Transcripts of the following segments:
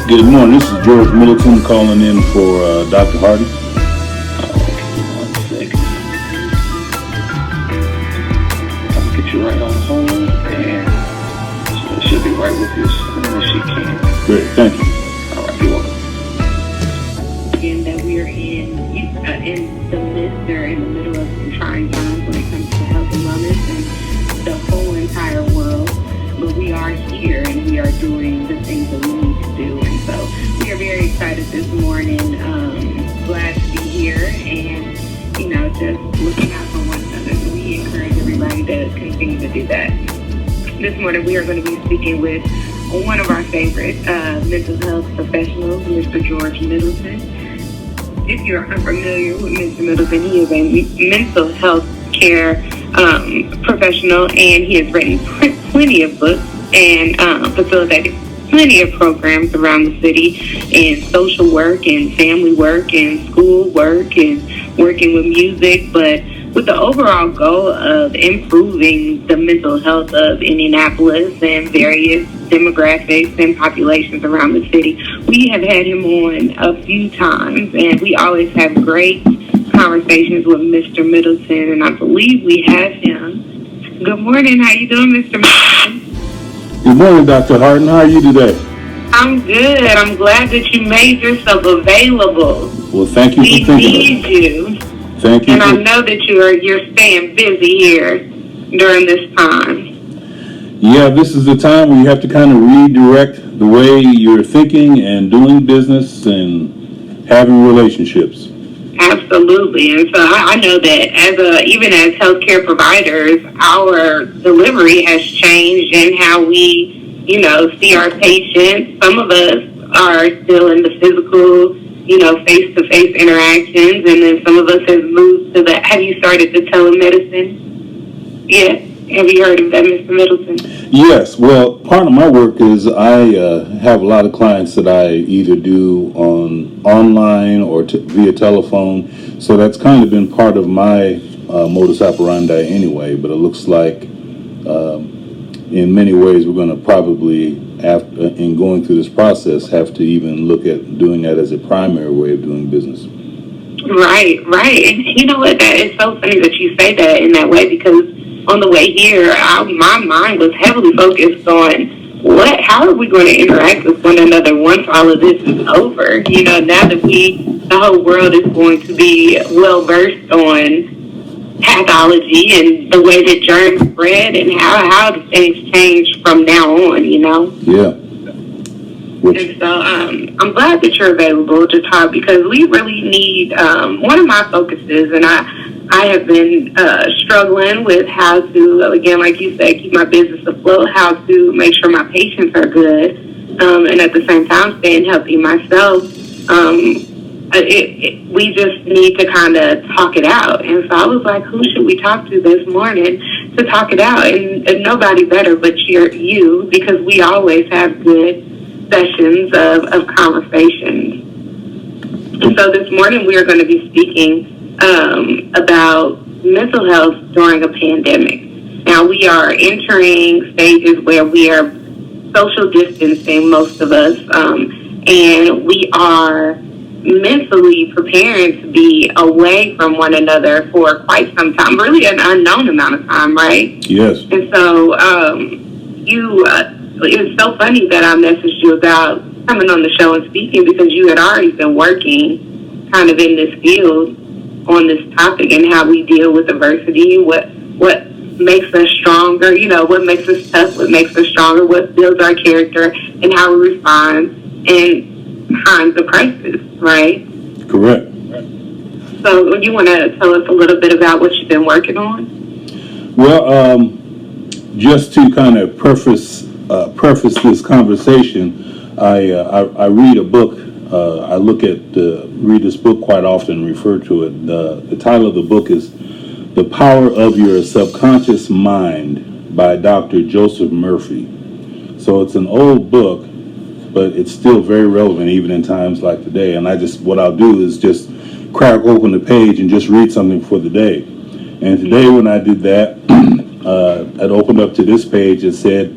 Good morning. This is George Middleton calling in for Dr. Harden. One second. I'll get you right on hold, and she'll be right with you as soon as she can. Great, thank you. All right, you're welcome. And that we are in the midst or in the middle of some trying times when it comes to health and wellness and the whole entire world. But we are here and we are doing the things that we need to do. And so we are very excited this morning. Glad to be here and, just looking out for one another. So we encourage everybody to continue to do that. This morning we are going to be speaking with one of our favorite mental health professionals, Mr. George Middleton. If you're unfamiliar with Mr. Middleton, he is a mental health care professional, and he has written plenty of books and facilitated plenty of programs around the city in social work and family work and school work and working with music, but with the overall goal of improving the mental health of Indianapolis and various demographics and populations around the city. We have had him on a few times, and we always have great conversations with Mr. Middleton, and I believe we have him. Good morning. How you doing, Mr. Middleton? Good morning, Dr. Harden. How are you today? I'm good. I'm glad that you made yourself available. Well, thank you for thinking of me. We need you. Thank you. And I know that you're staying busy here during this time. Yeah, this is the time where you have to kind of redirect the way you're thinking and doing business and having relationships. Absolutely. And so I know that even as healthcare providers, our delivery has changed in how we, see our patients. Some of us are still in the physical, face-to-face interactions, and then some of us have moved to have you started the telemedicine? Yeah. Have you heard of that, Mr. Middleton? Yes. Well, part of my work is I have a lot of clients that I either do online or via telephone. So that's kind of been part of my modus operandi anyway. But it looks like in many ways we're going to probably, in going through this process, have to even look at doing that as a primary way of doing business. Right. And you know what? That is so funny that you say that in that way, because on the way here, my mind was heavily focused on how are we going to interact with one another once all of this is over? Now that the whole world is going to be well versed on pathology and the way that germs spread and how do things change from now on, Yeah. And so I'm glad that you're available to talk, because we really need, one of my focuses, and I have been struggling with how to, again, like you said, keep my business afloat, how to make sure my patients are good, and at the same time staying healthy myself. We just need to kind of talk it out. And so I was like, who should we talk to this morning to talk it out? And nobody better but you, because we always have good sessions of conversations. And so this morning we are going to be speaking about mental health during a pandemic. Now we are entering stages where we are social distancing, most of us, and we are mentally preparing to be away from one another for quite some time, really an unknown amount of time, right? Yes. And so it was so funny that I messaged you about coming on the show and speaking, because you had already been working kind of in this field on this topic and how we deal with adversity, what makes us stronger, what makes us tough, what makes us stronger, what builds our character, and how we respond in times of crisis, right? Correct. So you want to tell us a little bit about what you've been working on? Well, just to kind of preface this conversation, I read a book. I read this book quite often, refer to it. The title of the book is The Power of Your Subconscious Mind by Dr. Joseph Murphy. So it's an old book, but it's still very relevant even in times like today. And what I'll do is just crack open the page and just read something for the day. And today when I did that, I'd opened up to this page and said,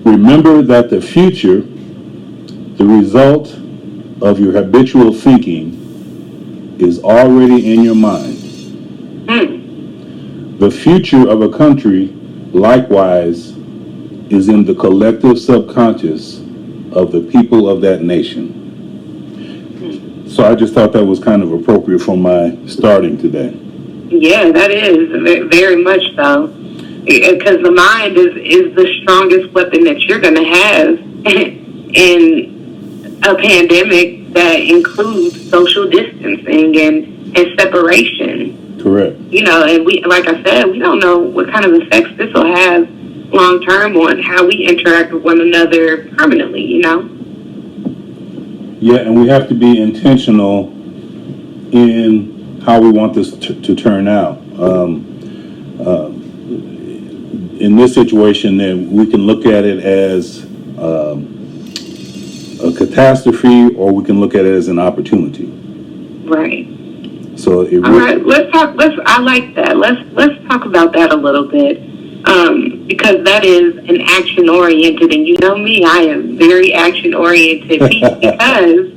remember that the future The result of your habitual thinking is already in your mind. The future of a country, likewise, is in the collective subconscious of the people of that nation. So I just thought that was kind of appropriate for my starting today. Yeah, that is very much so. Because the mind is the strongest weapon that you're going to have in a pandemic that includes social distancing and separation. Correct. You know, and we, like I said, we don't know what kind of effects this will have long term on how we interact with one another permanently, you know? Yeah, and we have to be intentional in how we want this to turn out. In this situation, then we can look at it as a catastrophe, or we can look at it as an opportunity. Right. So it all right, let's talk. I like that. Let's talk about that a little bit, because that is an action oriented, and you know me, I am very action oriented because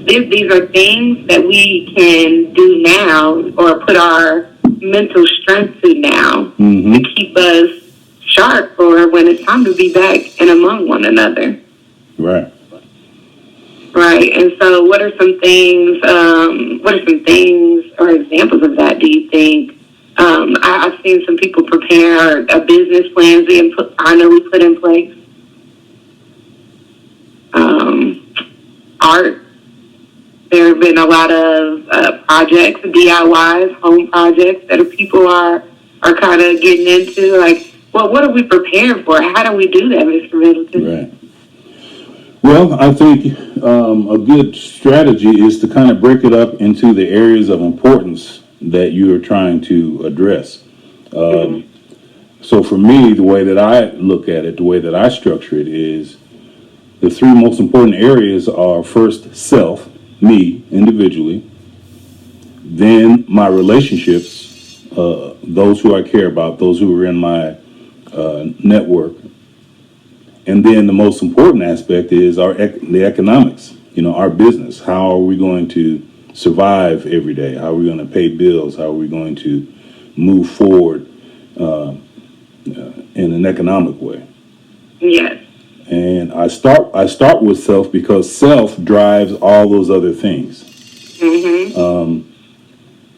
these are things that we can do now or put our mental strength to now to keep us sharp for when it's time to be back and among one another. Right. Right, and so what are some things or examples of that, do you think? I've seen some people prepare a business plan we put in place. Art. There have been a lot of projects, DIYs, home projects that people are kind of getting into. Like, well, what are we preparing for? How do we do that, Mr. Middleton? Right. Well, I think a good strategy is to kind of break it up into the areas of importance that you are trying to address. So for me, the way that I look at it, the way that I structure it is the three most important areas are first self, me individually, then my relationships, those who I care about, those who are in my network. And then the most important aspect is the economics, our business. How are we going to survive every day? How are we going to pay bills? How are we going to move forward in an economic way? Yes. And I start with self because self drives all those other things.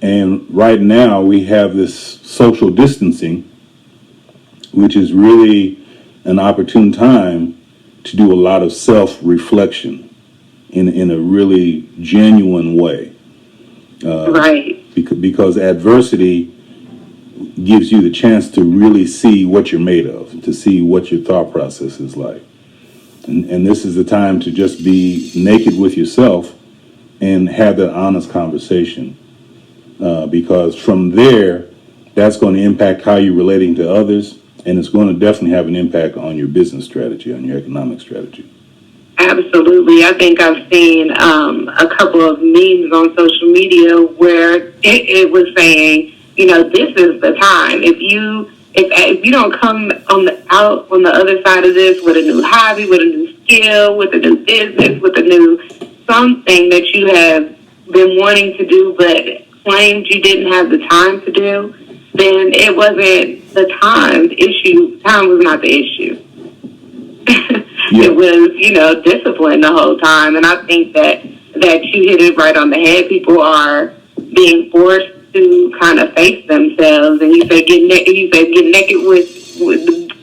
And right now we have this social distancing, which is really an opportune time to do a lot of self-reflection in a really genuine way. Right. Because adversity gives you the chance to really see what you're made of, to see what your thought process is like. And this is the time to just be naked with yourself and have that honest conversation. Because from there, that's going to impact how you're relating to others. And it's going to definitely have an impact on your business strategy, on your economic strategy. Absolutely. I think I've seen a couple of memes on social media where it was saying, this is the time. If you don't come out on the other side of this with a new hobby, with a new skill, with a new business, with a new something that you have been wanting to do but claimed you didn't have the time to do, then it wasn't the time. The issue, time was not the issue. Yeah. It was, discipline the whole time. And I think that you hit it right on the head. People are being forced to kind of face themselves. And you say get naked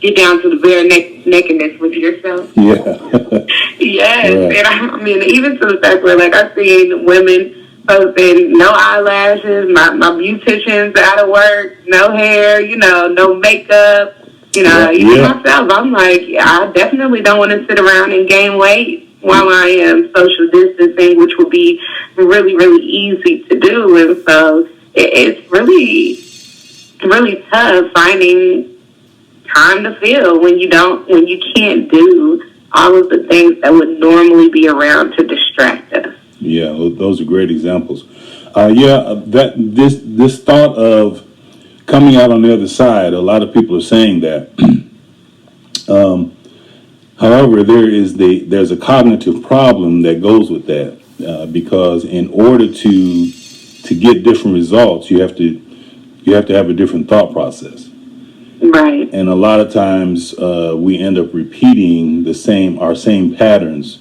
get down to the bare nakedness with yourself. Yeah. Yes. Right. And I mean, even to the fact where, I've seen women posting no eyelashes, my beautician's out of work, no hair, no makeup. Even myself, I'm like, I definitely don't want to sit around and gain weight while I am social distancing, which would be really, really easy to do. And so it's really, really tough finding time to feel when you can't do all of the things that would normally be around to distract us. Yeah, those are great examples. This thought of coming out on the other side, a lot of people are saying that. However, there's a cognitive problem that goes with that, because in order to get different results, you have to have a different thought process. Right. And a lot of times we end up repeating our same patterns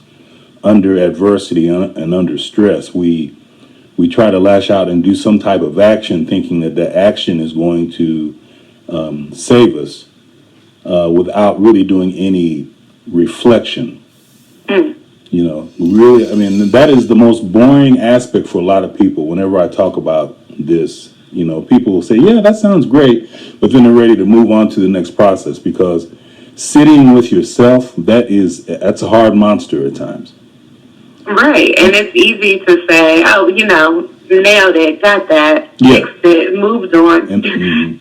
under adversity and under stress. We try to lash out and do some type of action, thinking that the action is going to save us, without really doing any reflection. Really, I mean, that is the most boring aspect for a lot of people. Whenever I talk about this, people will say, yeah, that sounds great, but then they're ready to move on to the next process, because sitting with yourself, that's a hard monster at times. Right, and it's easy to say, oh, nailed it, got that, fixed it, moved on,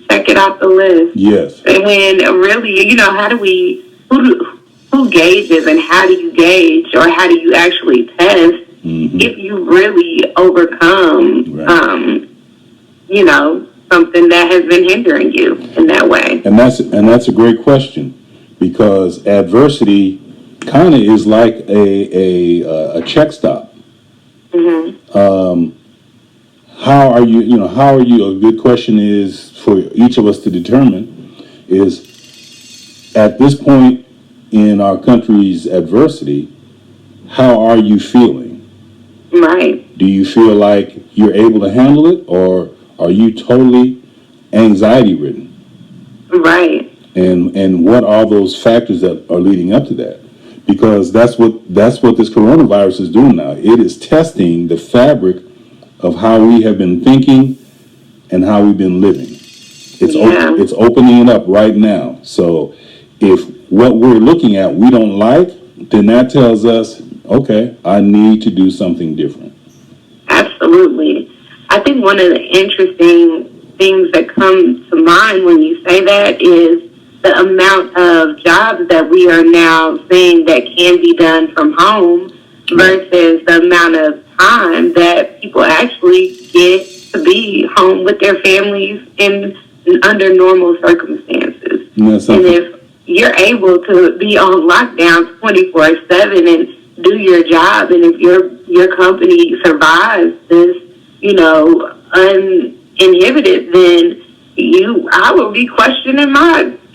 check it off the list. Yes. And when really, who gauges and how do you gauge, or how do you actually test if you really overcome, something that has been hindering you in that way? And that's a great question, because adversity kind of is like a check stop. How are you? A good question is for each of us to determine is, at this point in our country's adversity, how are you feeling? Right. Do you feel like you're able to handle it, or are you totally anxiety ridden? Right. And what are those factors that are leading up to that? Because that's what this coronavirus is doing now. It is testing the fabric of how we have been thinking and how we've been living. It's opening it up right now. So if what we're looking at we don't like, then that tells us, okay, I need to do something different. Absolutely. I think one of the interesting things that come to mind when you say that is the amount of jobs that we are now seeing that can be done from home versus the amount of time that people actually get to be home with their families in under normal circumstances. And if you're able to be on lockdown 24/7 and do your job, and if your company survives this, uninhibited, then I will be questioning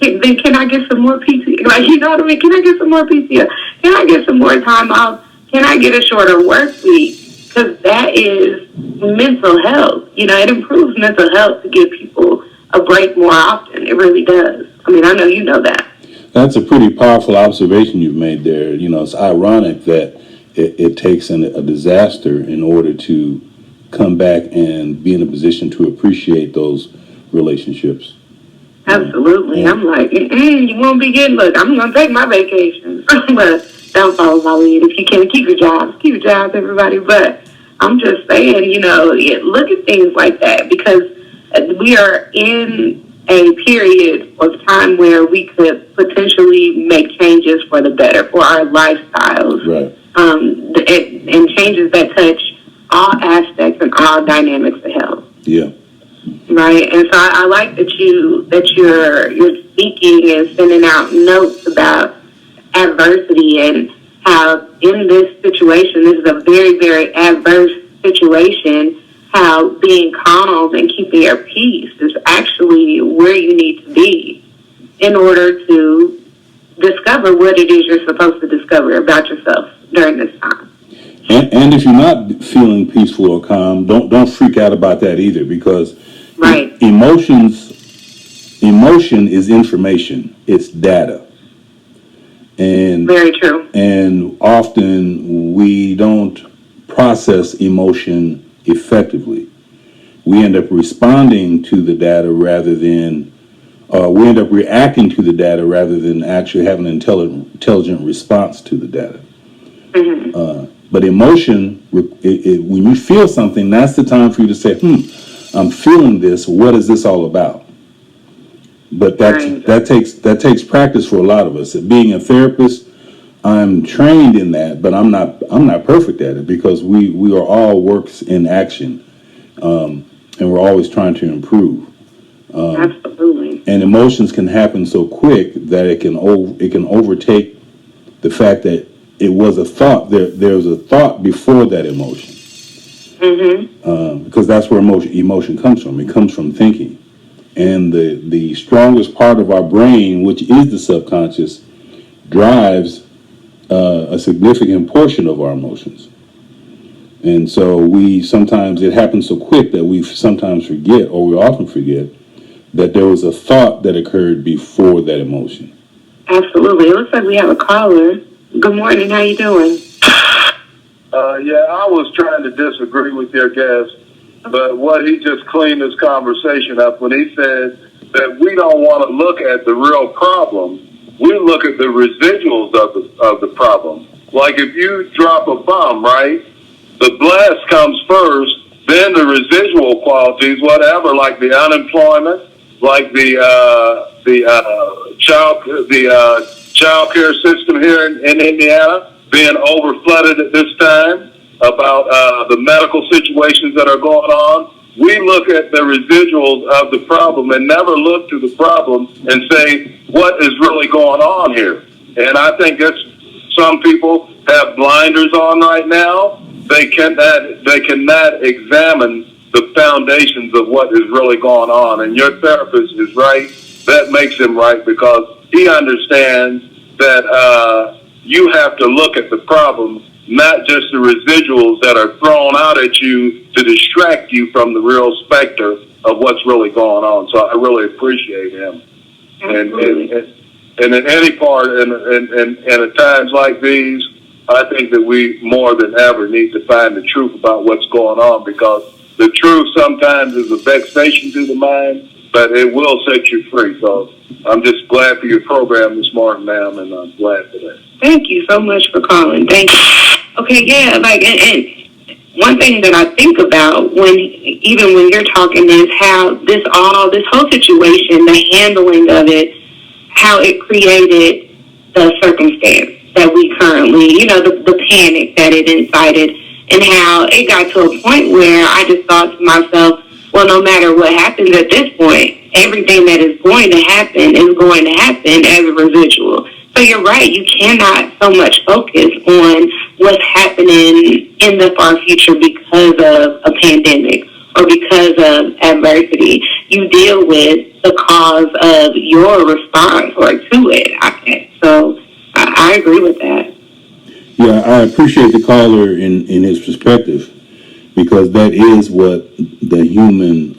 then can I get some more PTO? Like, you know what I mean? Can I get some more PTO? Can I get some more time off? Can I get a shorter work week? Because that is mental health. It improves mental health to give people a break more often. It really does. I mean, I know you know that. That's a pretty powerful observation you've made there. It's ironic that it takes a disaster in order to come back and be in a position to appreciate those relationships. Absolutely. I'm like, you won't be getting, look, I'm going to take my vacation. But don't follow my lead. If you can, keep your jobs, everybody. But I'm just saying, look at things like that, because we are in a period of time where we could potentially make changes for the better for our lifestyles. Right. And changes that touch all aspects and all dynamics of health. Yeah. Right, and so I like that you're speaking and sending out notes about adversity and how in this situation, this is a very, very adverse situation, how being calm and keeping your peace is actually where you need to be in order to discover what it is you're supposed to discover about yourself during this time. And if you're not feeling peaceful or calm, don't freak out about that either, because right. Emotion is information. It's data. And very true. And often we don't process emotion effectively. We end up responding to the data rather than, we end up reacting to the data rather than actually having an intelligent response to the data. But emotion, when you feel something, that's the time for you to say, I'm feeling this. What is this all about? But that takes practice for a lot of us. Being a therapist, I'm trained in that, but I'm not perfect at it, because we are all works in action, and we're always trying to improve. Absolutely. And emotions can happen so quick that it can overtake the fact that it was a thought. There was a thought before that emotion, because that's where emotion comes from. It comes from thinking, and the strongest part of our brain, which is the subconscious, drives a significant portion of our emotions. And so it happens so quick that we sometimes forget, or we often forget, that there was a thought that occurred before that emotion. Absolutely. It looks like we have a caller. Good morning. How you doing? Yeah, I was trying to disagree with your guest, but what he just cleaned this conversation up when he said that we don't want to look at the real problem. We look at the residuals of the problem. Like if you drop a bomb, right? The blast comes first, then the residual qualities, whatever, like the unemployment, like the child care system here in Indiana being over flooded at this time, about the medical situations that are going on. We look at the residuals of the problem and never look to the problem and say, what is really going on here? And I think that's, some people have blinders on right now. They cannot examine the foundations of what is really going on. And your therapist is right. That makes him right, because he understands that you have to look at the problem, not just the residuals that are thrown out at you to distract you from the real specter of what's really going on. So I really appreciate him. And in any part, and at times like these, I think that we more than ever need to find the truth about what's going on, because the truth sometimes is a vexation to the mind, but it will set you free. So I'm just glad for your program this morning, ma'am, and I'm glad for that. Thank you so much for calling. Thank you. Okay, yeah, like, and one thing that I think about when you're talking is how this whole situation, the handling of it, how it created the circumstance that we currently, the panic that it incited, and how it got to a point where I just thought to myself, well, no matter what happens at this point, everything that is going to happen is going to happen as a residual. So you're right, you cannot so much focus on what's happening in the far future because of a pandemic or because of adversity. You deal with the cause of your response or to it. So I agree with that. Yeah, I appreciate the caller in his perspective, because that is what the human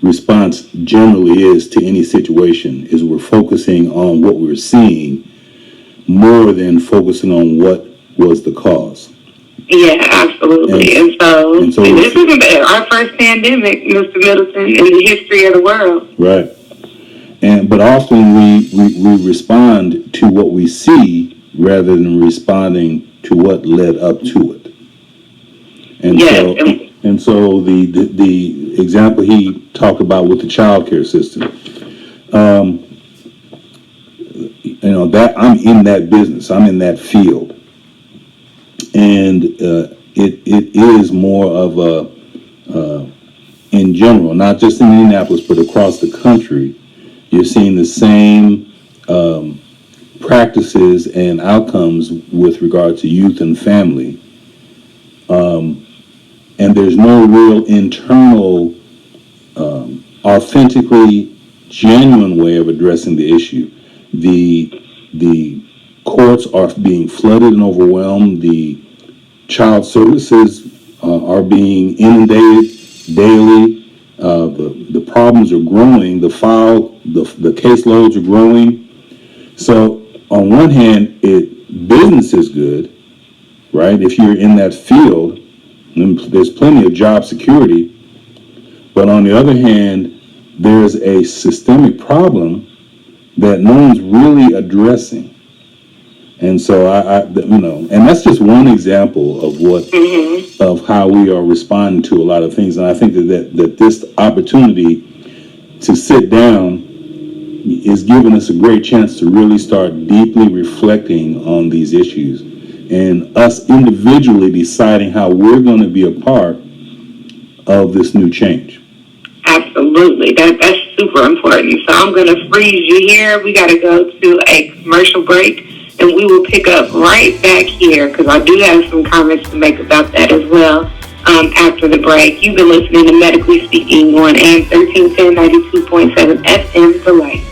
response generally is to any situation, is we're focusing on what we're seeing more than focusing on what was the cause. Yeah, absolutely. And so this isn't our first pandemic, Mr. Middleton, in the history of the world. Right. But often we respond to what we see rather than responding to what led up to it. And so the example he talked about with the child care system, that I'm in that business, I'm in that field, and it is more of a in general, not just in Indianapolis but across the country. You're seeing the same practices and outcomes with regard to youth and family. And there's no real internal, authentically genuine way of addressing the issue. The courts are being flooded and overwhelmed. The child services are being inundated daily. The problems are growing. The caseloads are growing. So on one hand, business is good, right? If you're in that field, there's plenty of job security. But on the other hand, there's a systemic problem that no one's really addressing. And so and that's just one example of of how we are responding to a lot of things. And I think that this opportunity to sit down is giving us a great chance to really start deeply reflecting on these issues, and us individually deciding how we're going to be a part of this new change. Absolutely. That's super important. So I'm going to freeze you here. We got to go to a commercial break, and we will pick up right back here because I do have some comments to make about that as well after the break. You've been listening to Medically Speaking on AM 1310 92.7 FM The Light.